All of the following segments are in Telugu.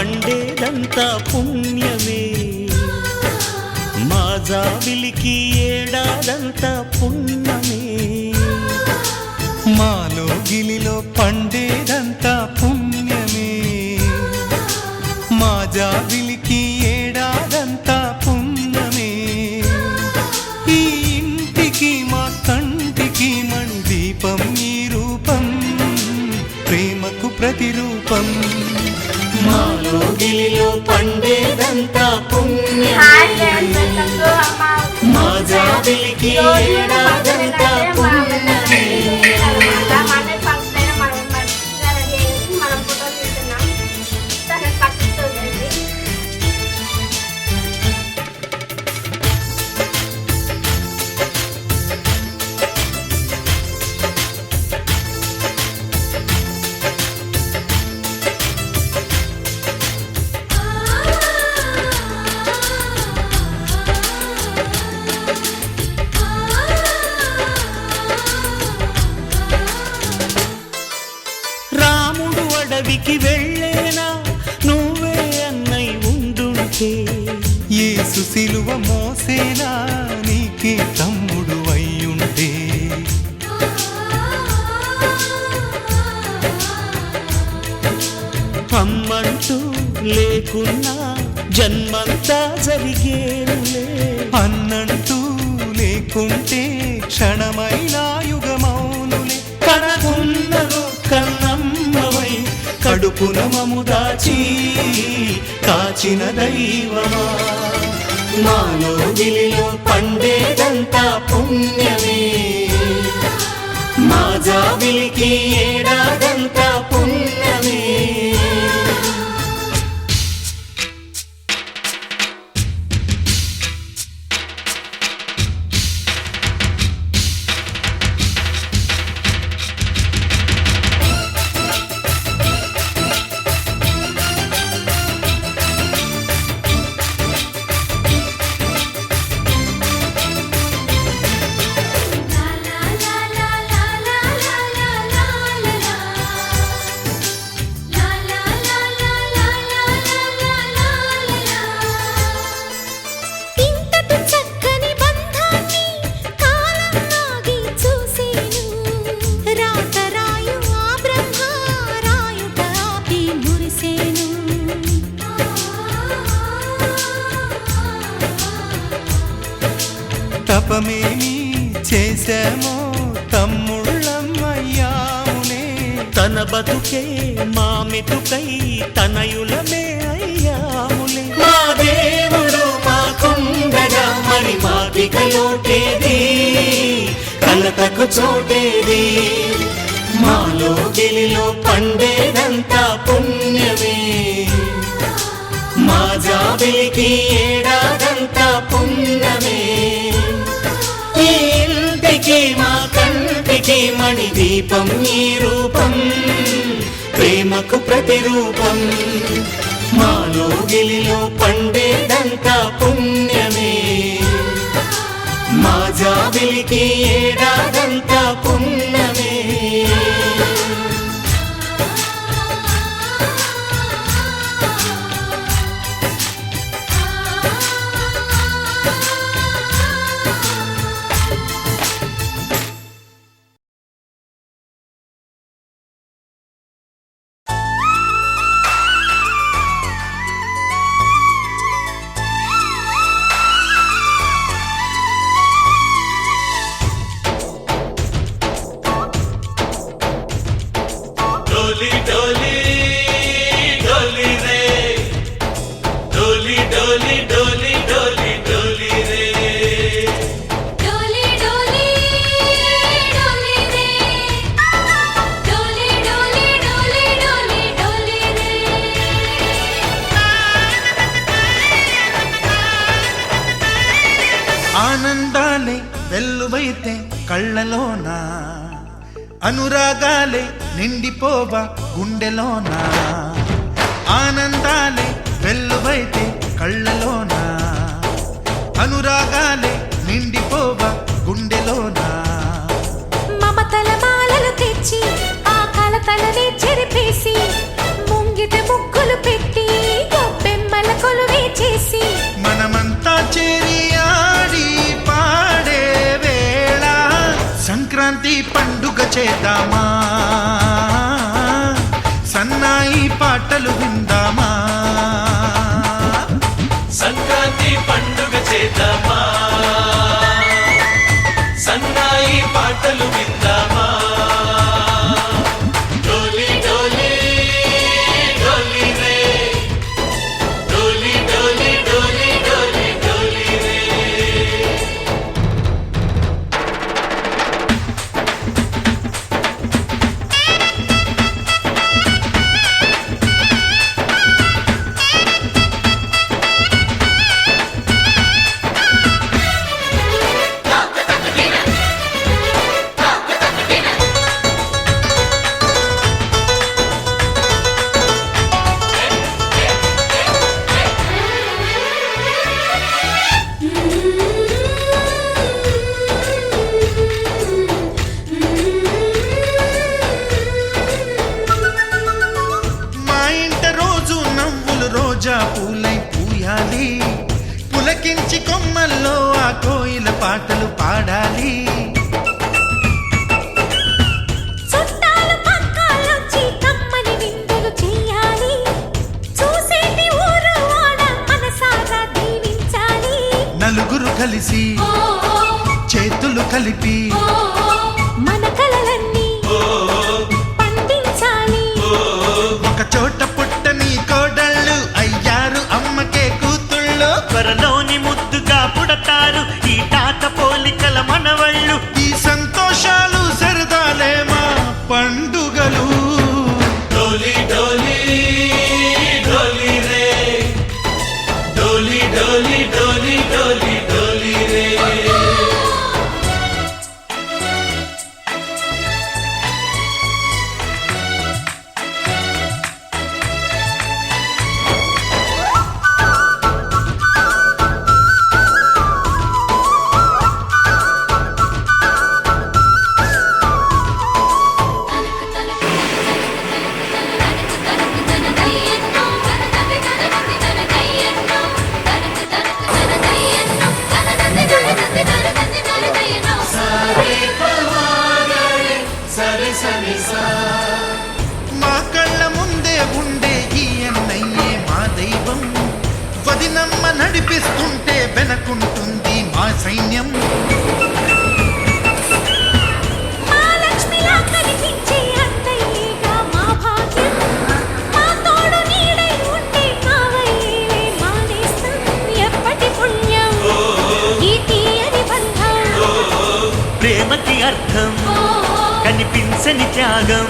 పండేదంతా పుణ్యమే, మా జాబిలికి ఏడాదంతా పుణ్యమే. మాలో గిలిలో పండేదంతా పుణ్యమే, మా జాబిలికి ఏడాదంతా పుణ్యమే. ఈ ఇంటికి మా కంటికి మణి దీపం ఈ రూపం, ప్రేమకు ప్రతిరూపం. మాలో గిలిలో పండేదంతా పుణ్యమే, మా జాబిలికి ఏడాదంతా పుణ్యమే. అడవికి వెళ్ళేనా నువ్వే అన్నై ఉండుంటే, యేసు సిలువ మోసేనా నీకే తమ్ముడు అయ్యుంటే. అమ్మంటూ లేకున్నా జన్మంతా జరిగేనులే, అన్నంటూ లేకుంటే క్షణమైనా యుగమౌనులే. కనకున్నదో కన్నమ్మవై కడుపున మము దాచి కాచిన దైవమా, మాలో గిలిలో పండేదంతా పుణ్యమే, మా జాబిలికి ఏడాదంతా పుణ్యమే. తపమేమి చేశామో తమ్ముళ్ళమయ్యాములే, తన బతుకే మా మెతుకై తనయులమే అయ్యాములే. మా దేవుడు మాకుండగా మరి మాదిక లోటేది, కలతకు చోటేది, మాలో గిలిలో పండేదంతా పుణ్యమే, మా జాబిలికి ఏడాదంతా పుణ్యమే. ఈ ఇంటికి మా కంటికి మణి దీపం ఈ రూపం, ప్రేమకు ప్రతిరూపం, మాలో గిలిలో పండేదంతా పుణ్యమే, మా జాబిలికి ఏడాదంతా పుణ్యమే. ఆనందాలే వెల్లువైతే కళ్ళలోనా, అనురాగాలే నిండిపోవా గుండెలోనా. ఆనందాలే వెల్లువైతే కళ్ళలోనా, అనురాగాలే నిండిపోవా గుండెలోనా. మమతల మాలలు తెచ్చి ఆ కలతలనే చెరిపేసి ముంగిట ముగ్గులు పెట్టి చేద్దామా, సన్నాయి పాటలు విందామా, సంక్రాంతి పండుగ చేద్దామా, సన్నాయి పాటలు విందామా. డోలి డోలి డోలి రే, డోలి డోలి డోలి డోలి డోలి రే. మా ఇంట రోజు నవ్వులు రోజా పూలై పూయాలి, పులకించి కొమ్మల్లో ఆ కోయిల పాటలు పాడాలి. చుట్టాలు పక్కాలొచ్చి కమ్మని విందులు చెయ్యాలి, చూసేటి ఊరు వాడ మనసారా దీవించాలి. నలుగురు కలిసి చేతులు కలిపి మన కలలన్నీ పండించాలి. ఒక చోట పుట్టని కోడళ్ళు అయ్యారు అమ్మకే కూతుళ్ళు, త్వరలోని ముద్దుగా పుడతారు ఈ తాత పోలికల మనవళ్ళు. ఈ సంతోషాలు సరదాలే మా పండుగలు. డోలి డోలి డోలి రే, డోలి డోలి డోలి డోలి డోలి రే. సరే సరే సా. మా కళ్ళ ముందే ఉండే ఈ అన్నయ్యే మా దైవం, వదినమ్మ నడిపిస్తుంటే వెనకుంటుంది మా సైన్యం. మా లక్ష్మిలా కనిపించే అత్తయ్యేగా మా భాగ్యం, మా తోడు నీడై ఉంటే కావయ్యేలే మా నేస్తం. ఎప్పటి పుణ్యం ఈ తీయని బంధం, ప్రేమకి అర్థం కనిపించని త్యాగం.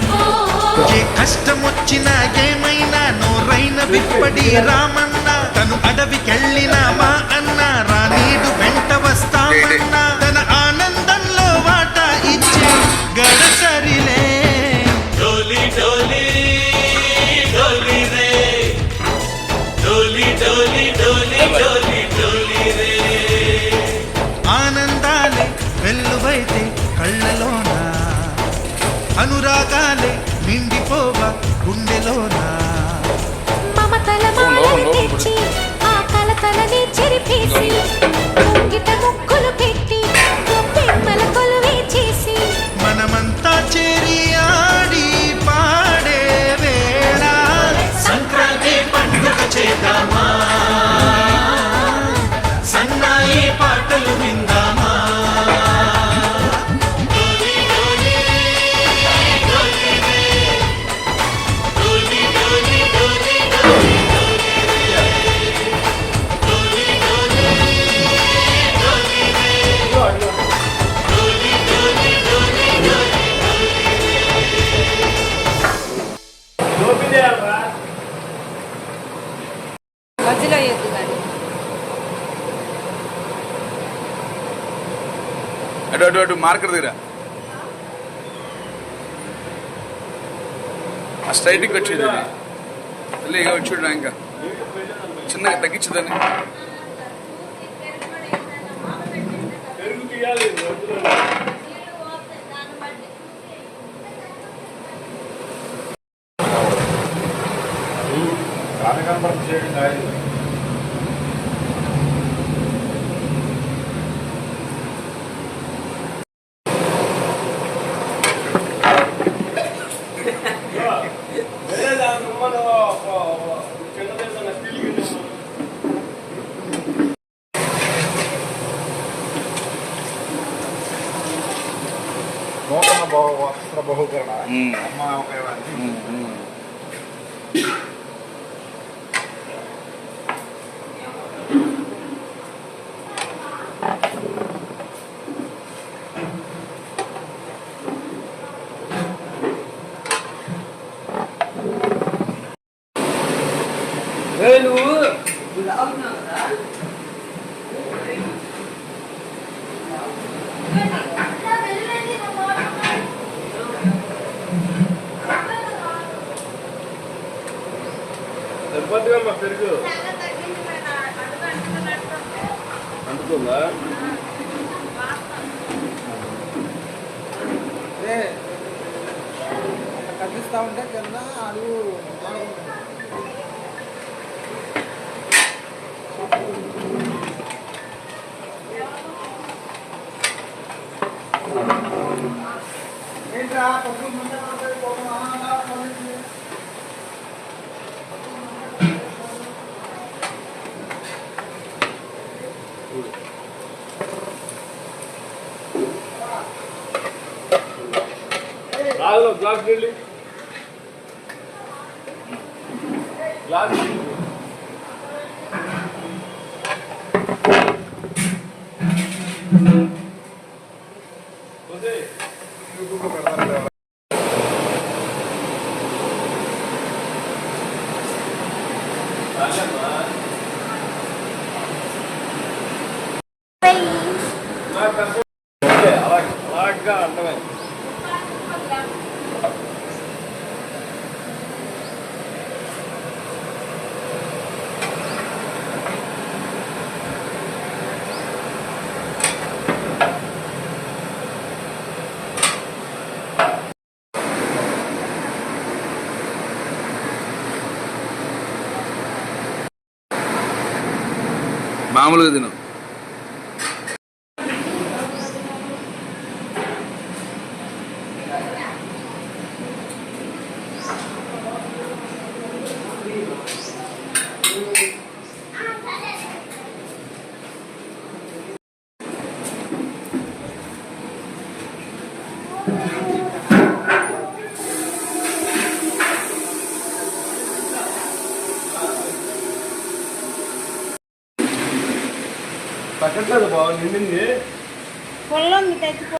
ఏ కష్టం వచ్చినా ఏమైనా నోరైన విప్పడి రామన్న, తను అడవికెళ్ళిన మా అన్న రానీడు వెంట వస్తామన్నా, తన ఆనందంలో వాటా ఇచ్చే గడసరిలే. డోలి డోలి డోలి రే, డోలి డోలి డోలి డోలి డోలి రే. ఆనందాలే వెల్లువైతే కళ్ళలోన, అనురాగాలే నిండిపోవ గుండెలోన. మమతల మాలను తెచ్చి ఆ కలతలని చెరిపేసి, ముంగిట ముక్కులు పెట్టి ప్రేమల కొలువే చేసి, మనమంతా చేరి ఆడి పాడే వేళ, సంక్రాంతి పండుగ చేద్దామా, సన్నాయి పాటలు విందామా. డోలి డోలి డోలి రే, డోలి డోలి డోలి డోలి డోలి రే, డోలి డోలి డోలి రే, డోలి డోలి డోలి డోలి మధ్యలో ఎద్దు కానీ అటు అటు అటు మార్కర్ దగ్గర ఆ స్ట్రైట్కి వచ్చేది మళ్ళీ ఇక వచ్చాడు ఇంకా చిన్నగా తగ్గించదని వస్త్ర బహుకరణ ఉమ్. అమ్మ ఒక అందుకుందా కనిపిస్తా ఉంటే కింద అడుగు ఏంట్రా పప్పు ముందే గ్లాస్ వెళ్ళి గ్లాస్ అలాగా అంటమే మామూలుగా తిను తగ్గట్లేదు బాగా నిండింది పొలం తెచ్చుకో.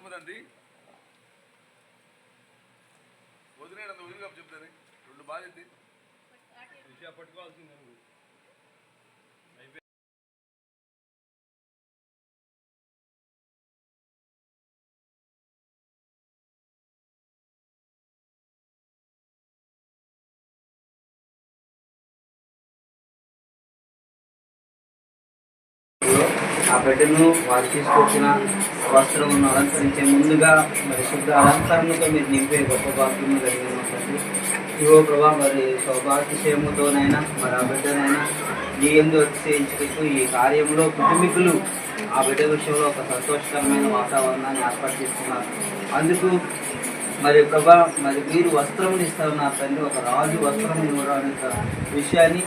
రండి వదిలేనంత వదిలిగా చెప్తాను రెండు బాగా పట్టుకోవాల్సింది ఆ బిడ్డను వారు తీసుకొచ్చిన వస్త్రమును అలంకరించే ముందుగా మరి శుద్ధ అలంకరణతో మీరు నింపే గొప్ప భాగ్యం కలిగినటువంటి ఇవో ప్రభా మరి సౌభాగ్యశయముతోనైనా మరి ఆ బిడ్డనైనా నీ ఎందు అతిశయించుటకు ఈ కార్యంలో కుటుంబీకులు ఆ బిడ్డ విషయంలో ఒక సంతోషకరమైన వాతావరణాన్ని ఏర్పాటు చేస్తున్నారు. అందుకు మరి ప్రభా మరి మీరు వస్త్రం ఇస్తా ఉన్నారు తండ్రి, ఒక రాజు వస్త్రం ఇవ్వడానికి విషయాన్ని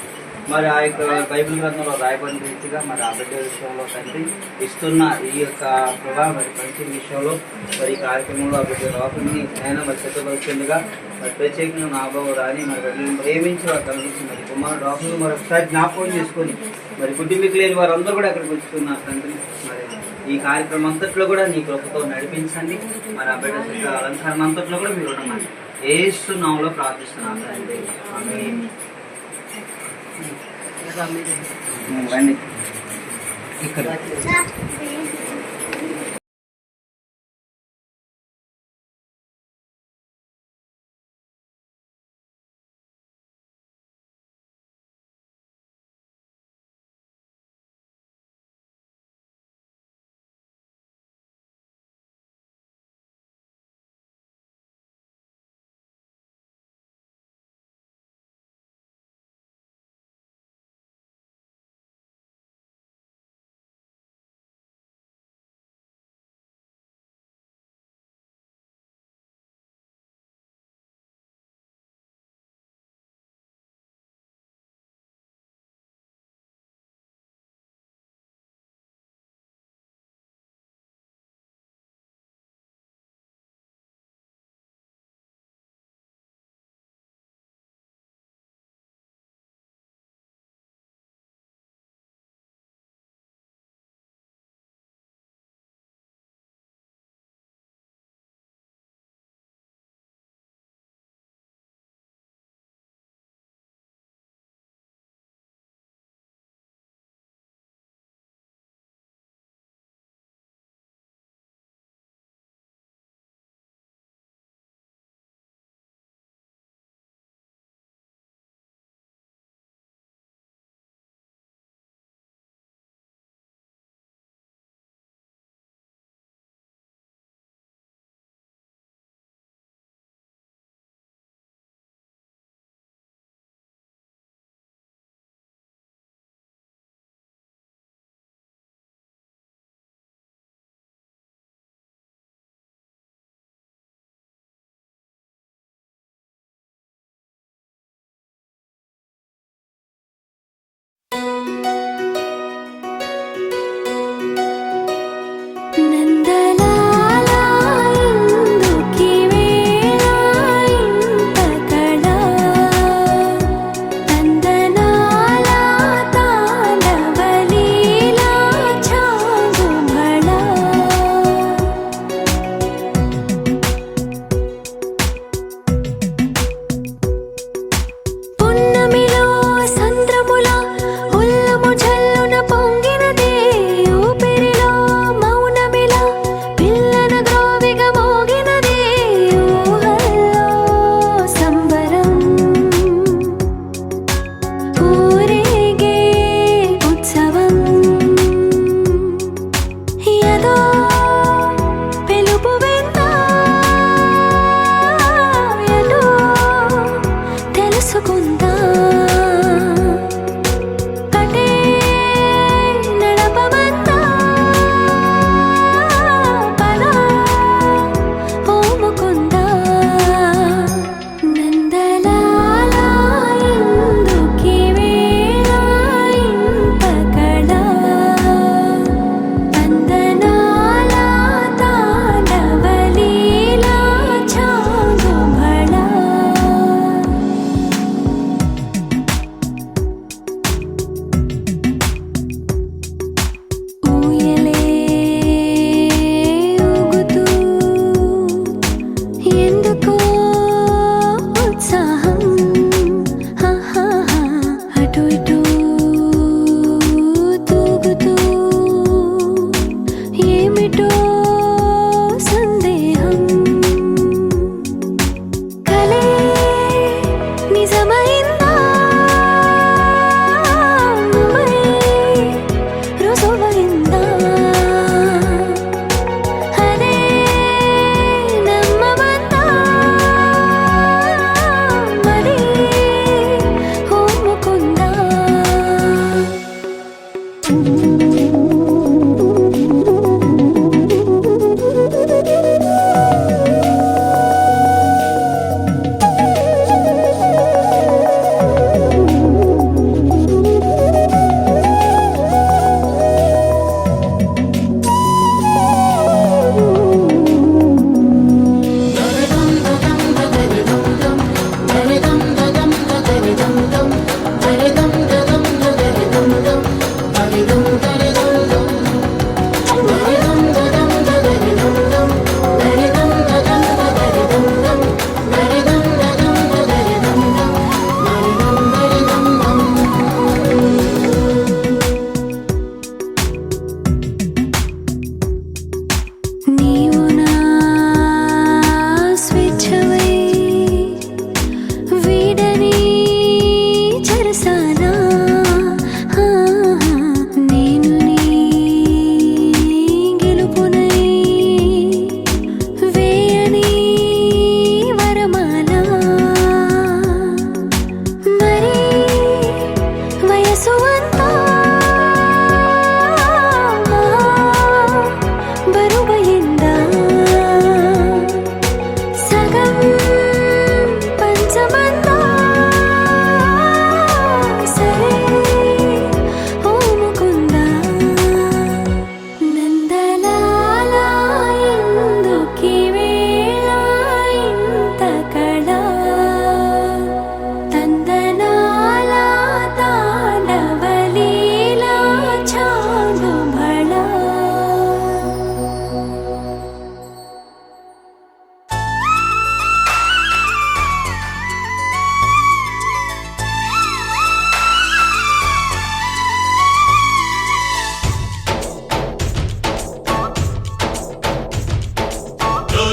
మరి ఆ యొక్క బైబిల్ గ్రంథంలో రాయబడిన రీతిగా మరి ఆ బిడ్డ విషయంలో తండ్రి ఇస్తున్న ఈ యొక్క ప్రభావ మరి పంచిన విషయంలో మరి ఈ కార్యక్రమంలో ఆ బిడ్డ రాకుని నేను మరి సిద్ధపడుతుండగా మరి ప్రత్యేకంగా నా బాబు రాని మరి బిడ్డలను ప్రేమించి వారు కలిగించి మరి కుమారుడు రాకుని మరొకసారి జ్ఞాపకం చేసుకొని మరి కుటుంబీకు లేని వారందరూ కూడా అక్కడికి వచ్చుకున్నారు తండ్రి. మరి ఈ కార్యక్రమం అంతట్లో కూడా నీ కృపతో నడిపించండి. మరి ఆ బిడ్డ సిద్ధ అలంకరణ అంతట్లో కూడా మీరు ఉండమని యేసు నామములో ప్రార్థిస్తున్నాను తండ్రి. ఆమేన్. రండి ఇక్కడ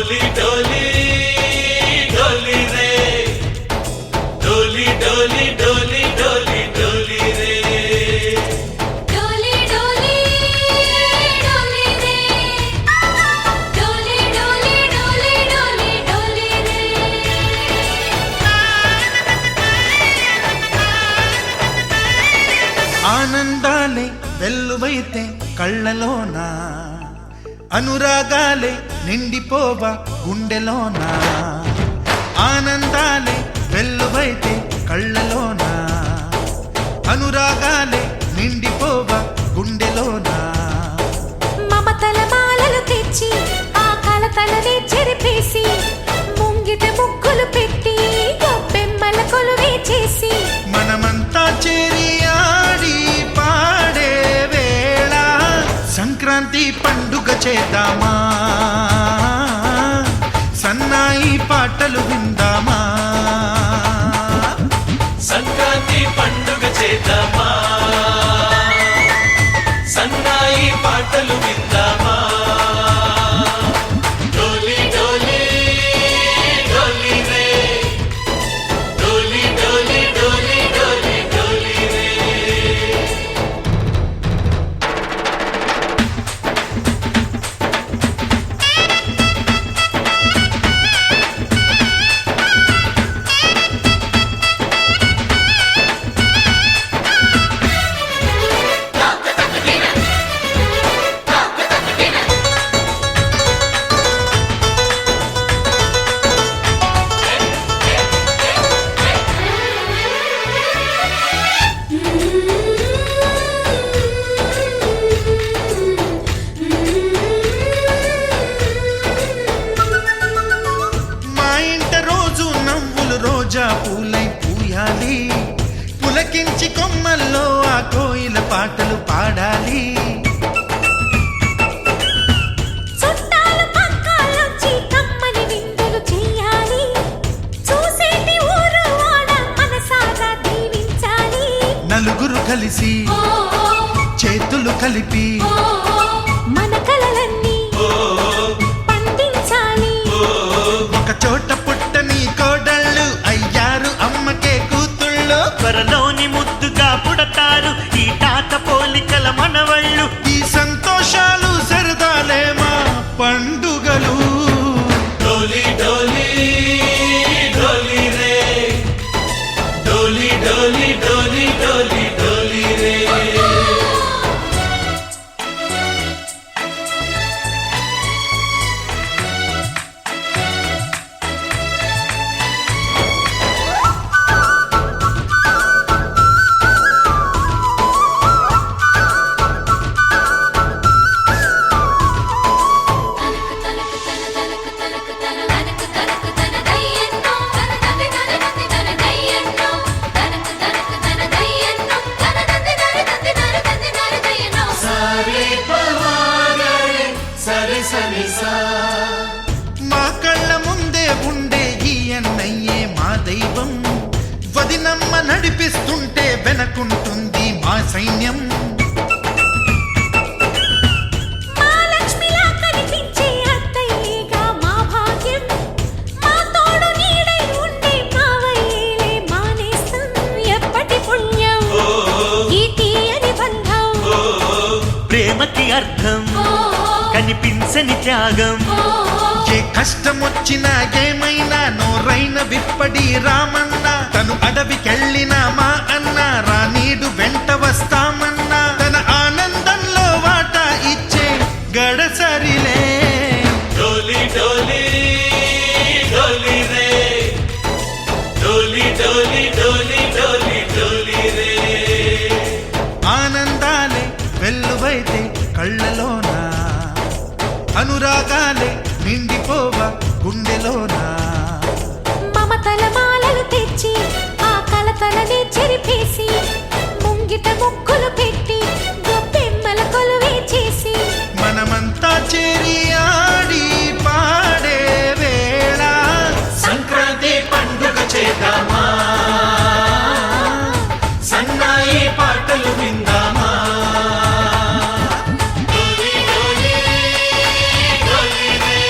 డోలి డోలి డోలి రే డోలి డోలి డోలి డోలి డోలి రే డోలి డోలి డోలి రే డోలి డోలి డోలి డోలి డోలి రే ఆనందాలే వెల్లువైతే కళ్ళలోన అనురాగాలే నిండిపోవా గుండెలోన ఆనందాలే వెల్లువైతే కళ్ళలోన అనురాగాలే నిండిపోవా గుండెలోన మమతల మాలలు తెచ్చి ఆ కలతలనే చెరిపేసి ముంగిట ముగ్గులు పెట్టి గొప్పెమ్మల కొలువే చేసి మనమంతా చేరి ఆడి పాడే వేళ సంక్రాంతి పండుగ చేద్దామా సన్నాయి పాటలు విందామా సంక్రాంతి పండుగ చేద్దామా సన్నాయి పాటలు విందామా డోలి డోలి డోలి రే డోలి డోలి డోలి డోలి డోలి రే మా ఇంట రోజు నవ్వులు రోజా పూలై పూయాలి పులకించి కొమ్మల్లో ఆ కోయిల పాటలు పాడాలి చుట్టాలు పక్కాలొచ్చి కమ్మని విందులు చేయాలి చూసేటి ఊరు వాడ మనసారా దీవించాలి నలుగురు కలిసి చేతులు కలిపి మన కలలన్నీ పండించాలి ఒక చోట పుట్టని కోడళ్ళు అయ్యారు అమ్మకే కూతుళ్ళు త్వరలోని ముద్దుగా పుడతారు ఈ తాత పోలికల మనవళ్ళు ఈ సంతోషాలు సరదాలే మా పండుగలు డోలి డోలి డోలి రే డోలి డోలి డోలి డోలి డోలి రే మా కళ్ళ ముందే ఉండే ఈ అన్నయ్యే మా దైవం వదినమ్మ నడిపిస్తుంటే వెనకుంటుంది మా సైన్యం మా లక్ష్మిలా కనిపించే అత్తయ్యేగా మా భాగ్యం మా తోడు నీడై ఉండే మావయ్యేలే మా నేస్తం ఎప్పటి పుణ్యం ఈ తీయని బంధం ప్రేమకి అర్థం కనిపించని త్యాగం ఏ కష్టం వచ్చినా ఏమైనా నోరైన విప్పడి రామన్న తను అడవికెళ్ళిన మా అన్న రానీడు వెంట వస్తామన్నా తన ఆనందంలో వాటా ఇచ్చే గడసరిలే డోలి డోలి డోలి రే డోలి డోలి డోలి డోలి డోలి రే ఆనందాలే వెల్లువైతే కళ్ళలోన అనురాగాలే నిండిపోవా గుండెలోన మమతల మాలలు తెచ్చి ఆ కలతలనే చెరిపేసి ముంగిట ముగ్గులు పెట్టి గొప్పెమ్మల కొలువే చేసి మనమంతా చేరి ఆడి పాడే వేళ సంక్రాంతి పండుగ చేద్దామా సన్నాయి పాటలు విందామా డోలి డోలి డోలి రే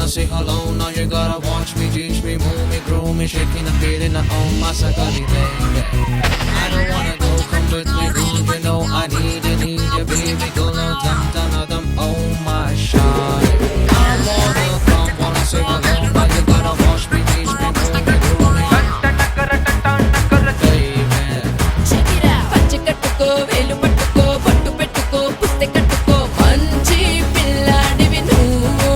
Say hello, now you gotta watch me, teach me, move me, groove me, shaking the feeling I own my sakali baby. I don't wanna go completely rude, you know I need you, baby, go no dum, oh my shawty. I wanna come, wanna say hello, now you gotta watch me, teach me, move me, groove me, baby. Check it out. పచ్చకట్టుకో వేలు పట్టుకో పట్టు పెట్టుకో పుస్తె కట్టుకో మంచి పిల్లాడివి నువ్వు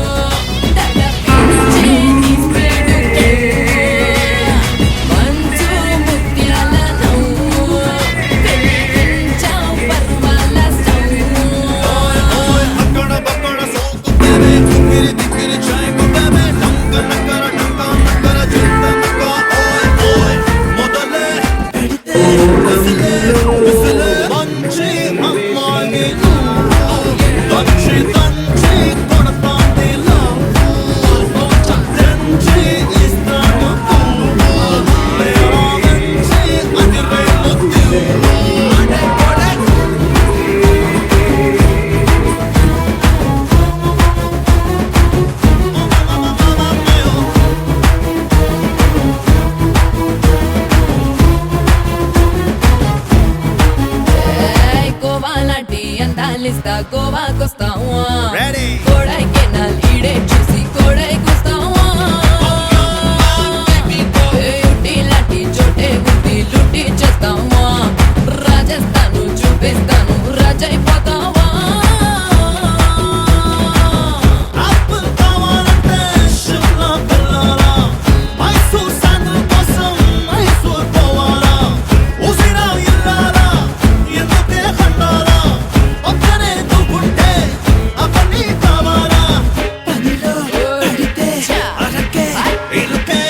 దడపించే నీ స్పీడుకే మంచు ముత్యాల నవ్వు పెంచావు పర్వాల సవ్వు అక్కడ బక్కడ సోకు బేబే దిక్కిరి దిక్కిరి చాయకు బేబే నక్కర చింత నక్క ఓయ్ మొదలే పెడితే విసిలే మంచి అమ్మాయి తంచి కొడతాంది లవ్ తంచి ఇస్తాను మంచి అదిరే ముద్దు గోవా లాంటి అందాలిస్తా గోవాకొస్తావా కోడైకెనాల్ ఈడే చూసి కోడైకొస్తావా యూటీ లాంటి చోటే గుట్టి లుట్టి చేస్తావా రాజస్థాను చూపిస్తాను రాజైపోతావా ఆపిల్ కావాలంటే షిమ్లా వెళ్ళాలా మైసూర్ శాండల్ కోసం మైసూర్ పోవాలా ఉసిరా ఇల్లాలా ఎందుకే ఖండాలా ఒక్కనే నువ్వుంటే అవన్నీ కావాలా పనిలో పడితే అరకే ఇరుకే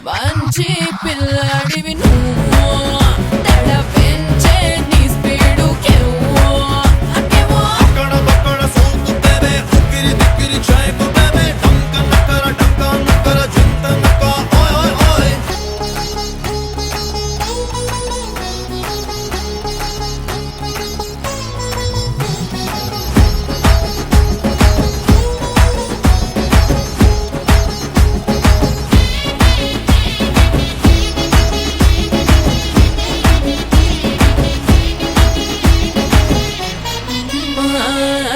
మంచి పిల్లాడివి నువ్వు దడ పెంచే నీ స్పీడు కెవ్వు అకెవ్వు అక్కడ బక్కడ సోకు బేబే ఉక్కిరి దిక్కిరి చాయకు బేబే టంక నక్కర చింత నక్క ఓయ్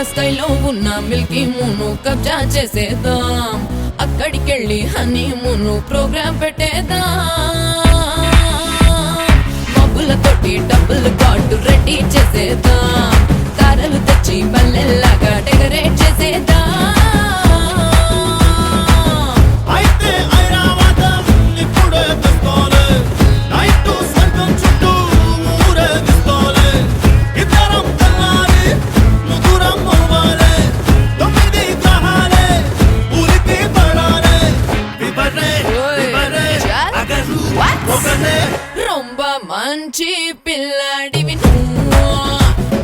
స్కైలో ఉన్న మిల్కీ మూను కబ్జా చేసేద్దాం అక్కడికెళ్ళి హనీ మూను ప్రోగ్రామ్ పెట్టేద్దాం మబ్బులతోటి డబ్బులు కాటు రెడీ చేసేద్దాం కారలు తెచ్చి బల్లెల్లాగా డెకరేట్ చేసేద్దాం అయితే ఐరావతం ఇప్పుడే తెస్తోలే నైట్ స్వర్గం చుట్టూ ఊరేగిస్తోలే ఇద్దరం తెల్లారి ముగ్గురం అవ్వాలే 9 గ్రహాలే ఊరికి పడాలే విబరే అగరు ఒకటే రొంబ మంచి పిల్లాడివి నువ్వు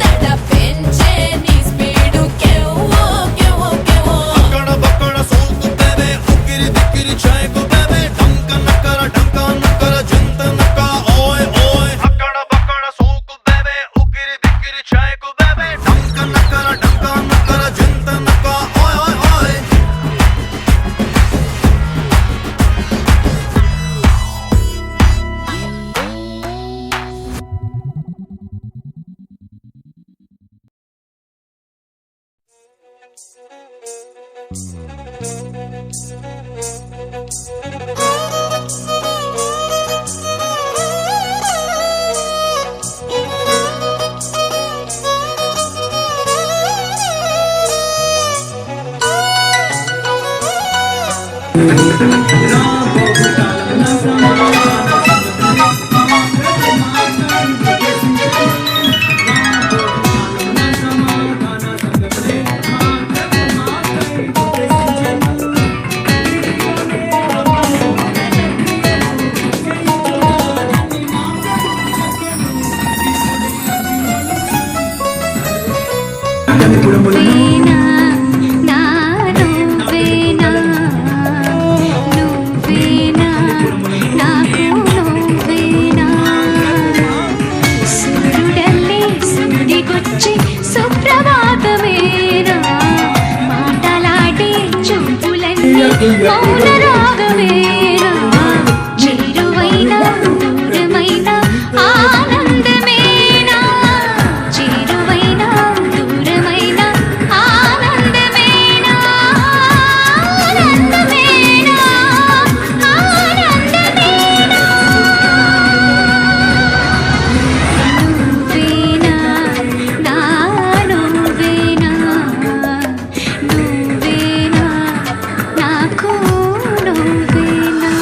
దడ పెంచే నీ స్పీడు కెవ్వు కెవ్వు కెవ్వు అక్కడ బక్కడ సోకు బేబే ఉక్కిరి దిక్కిరి చాయకు బేబే టంక నక్కర చింత నక్క ఓయ్ అక్కడ బక్కడ సోకు బేబే ఉక్కిరి దిక్కిరి చాయకు బేబే టంక నక్కర చింత నక్క ఓయ్ నువ్వేనా నా నువ్వేనా నువ్వేనా నాకు నువ్వేనా సూర్యుడల్లే సూదికొచ్చి సుప్రభాతమేనా మాటలాడే చూపులన్నీ మౌన రాగమేనా చేరువైన దూరమైన ఆనందమేనా చేరువైన దూరమైన ఆనందమేనా ఆనందమేనా ఆనందమేనా నువ్వేనా నా నువ్వేనా నువ్వేనా నాకు నువ్వేనా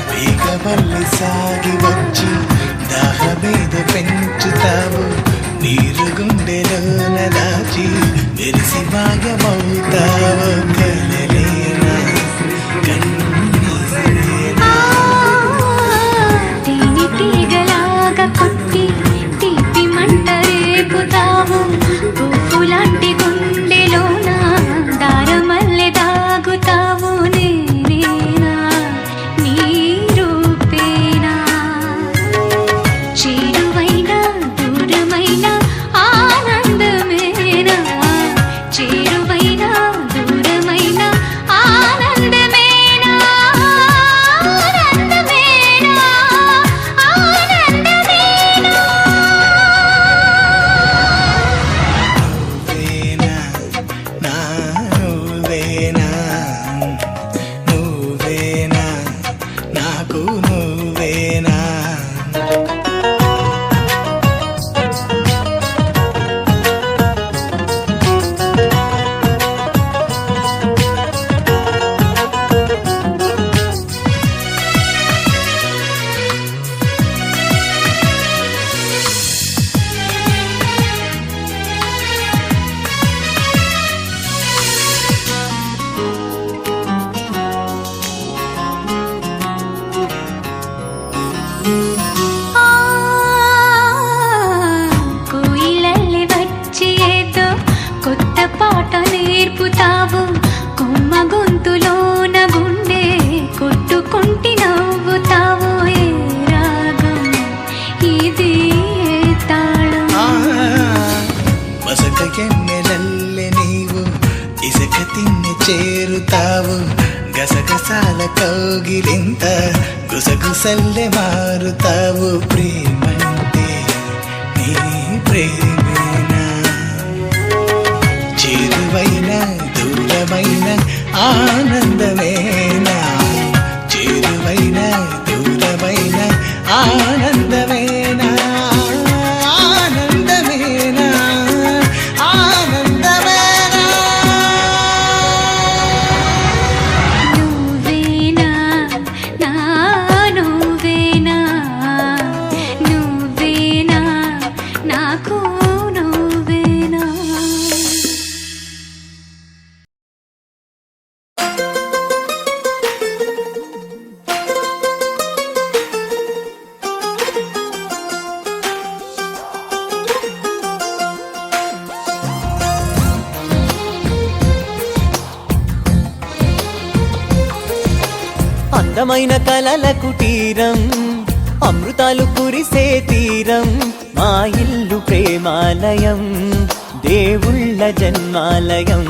వేగవల్లి సాగి వచ్చి దాహమేద పెంచుతావు నీరు గుండెలోన దాచి మెరిసి మాయమవుతావు కలలేనా కన్నీరేనా తేనె తీగలాగా కొట్టి తీపి మంట రేపుతావు పువ్వులాంటి గుండెలోన దారమల్లె దాగుతావు నేనేనా నీ రూపేనా చేరువైన దూరమైన ఆనందమేనా చేరువైన దూరమైన ఆనందమేనా ఆనందమేనా ఆనందమేనా నువ్వేనా నా నువ్వేనా నువ్వేనా నాకు నువ్వేనా కోయిలల్లి వచ్చి ఏదో కొత్త పాట నేర్పుతావు కొమ్మ గొంతులోన గుండె కొట్టుకుంటి నవ్వుతావు ఏ రాగం ఇది ఏ తాళం మసక ఎన్నెలల్లె నీవు ఇసుక తిన్నె చేరుతావు గసగసాల కౌగిలింత గుసగుసల్లె మారుతావు ప్రేమంటే నీ ప్రేమేనా చేరువైన దూరమైన ఆనందమేనా చేరువైన దూరమైన ఆనందమేనా ఆనందమేనా ఆనందమేనా నువ్వేనా నా నువ్వేనా నువ్వేనా నాకు నువ్వేనా అందమైన కలల కుటీరం అమృతాలు కురిసే తీరం మా ఇల్లు ప్రేమాలయం దేవుళ్ళ జన్మాలయం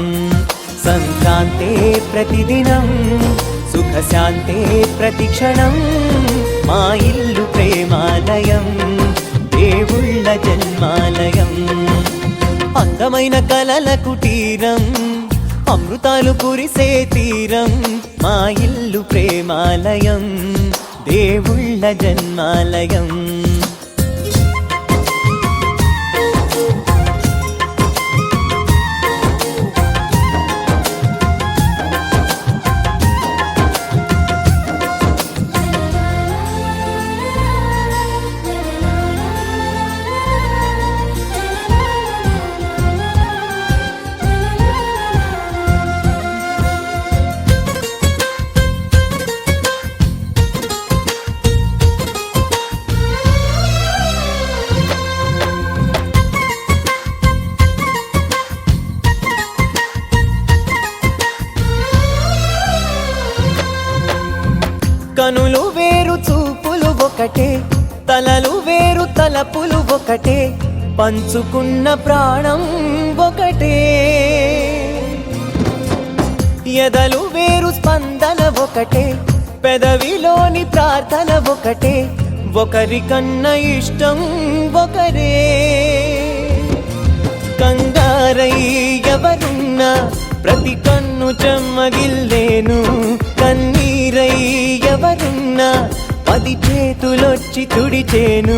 సంక్రాంతే ప్రతిదినం సుఖశాంతే ప్రతిక్షణం మా ఇల్లు ప్రేమాలయం దేవుళ్ళ జన్మాలయం అందమైన కలల కుటీరం అమృతాలు కురిసే తీరం మా ఇల్లు ప్రేమాలయం దేవుళ్ళ జన్మాలయం కనులు వేరు చూపులు ఒకటే తలలు వేరు తలపులు ఒకటే పంచుకున్న ప్రాణం ఒకటే ఎదలు వేరు స్పందన ఒకటే పెదవిలోని ప్రార్థన ఒకటే ఒకరికన్నా ఇష్టం ఒకరే కంగారై ఎవరున్నా ప్రతి కన్ను చెమ్మగిల్లేను కన్నీరై ఎవరున్నా 10 చేతులొచ్చి తుడిచేను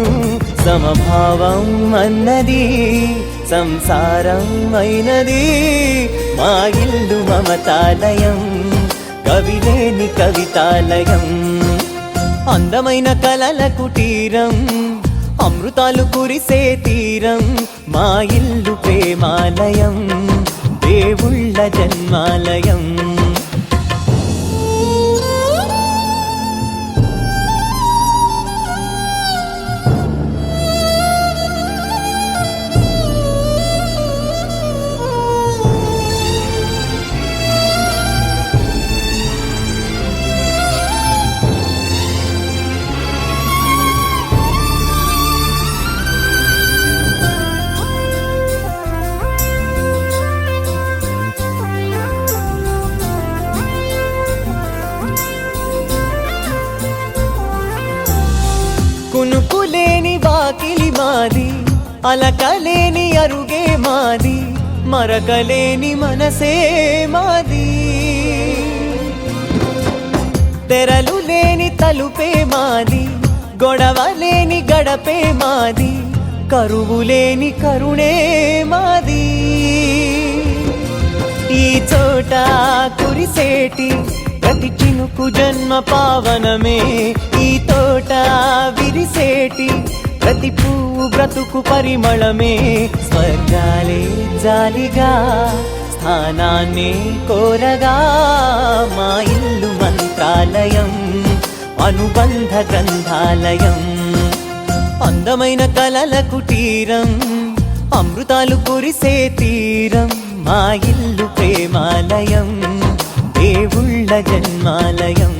సమభావం అన్నది సంసారం అయినది మా ఇల్లు మమతాలయం కవిలేని కవితాలయం అందమైన కలల కుటీరం అమృతాలు కురిసే తీరం మా ఇల్లు ప్రేమాలయం దేవుళ్ళ జన్మాలయం కునుకులేని వాకిలి మాది అలకలేని అరుగే మాది మరకలేని మనసే మాది తెరలు లేని తలుపే మాది గొడవ లేని గడపే మాది కరువు లేని కరుణే మాది ఈ చోట కురిసేటి ప్రతి చినుకు జన్మ పావనమే ఈ తోట విరిసేటి ప్రతి పువ్వు బ్రతుకు పరిమళమే స్వర్గాలే జాలిగా స్థానాన్ని కోరగా మా ఇల్లు మంత్రాలయం అనుబంధ గ్రంథాలయం అందమైన కలల కుటీరం అమృతాలు కురిసే తీరం మా ఇల్లు ప్రేమాలయం దేవుళ్ళ జన్మాలయం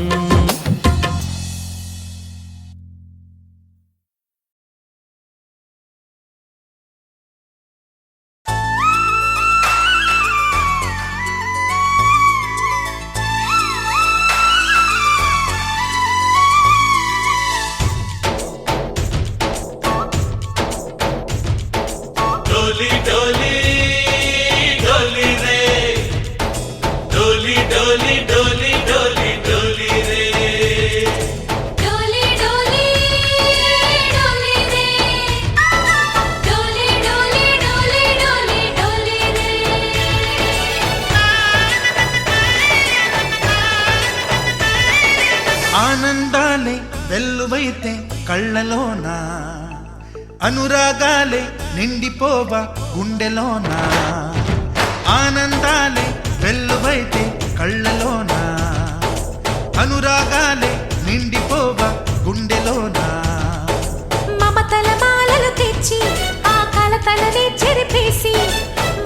डोली डोली डोली रे डोली डोली डोली डोली डोली रे डोली डोली डोली रे डोली डोली डोली डोली डोली रे ఆనందాలే వెల్లువైతే కళ్ళలోన అనురాగాలే నిండిపోవా గుండెలోన ఆనందాలే వెల్లువైతే కళ్ళలోన అనురాగాలే నిండిపోవా గుండెలోన మమతల మాలలు తెచ్చి ఆ కలతలనే చెరిపేసి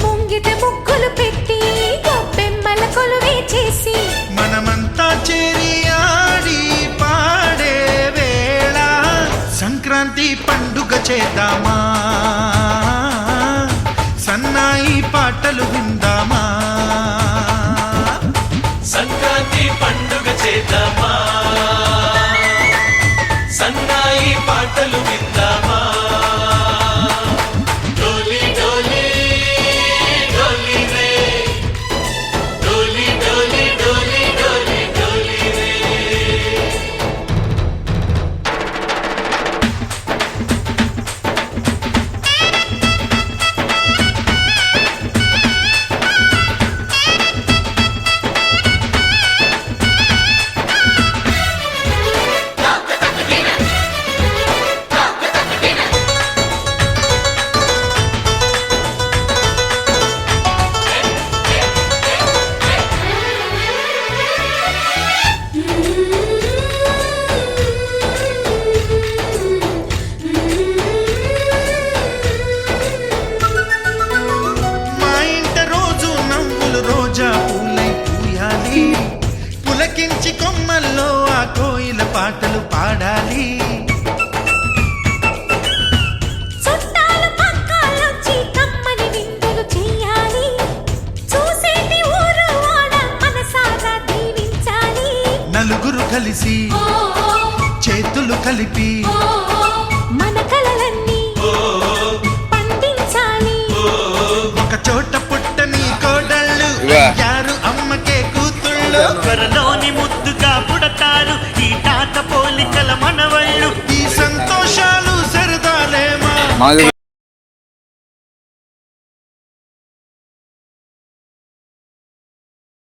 ముంగిట ముగ్గులు పెట్టి గొప్పెమ్మల కొలువే చేసి మనమంతా చేరి ఆడి పాడే వేళ సంక్రాంతి పండుగ చేద్దామా సన్నాయి పాటలు విందామా కలిసి చేతులు కలిపి మన కలలన్నీ పండించాలి. ఒక చోట పుట్టని కోడళ్ళు ఇవా. యారు అమ్మకే కూతుళ్ళు త్వరలోని ముద్దుగా పుడతారు ఈ తాత పోలికల మనవళ్ళు. ఈ సంతోషాలు సరదాలేమా మాది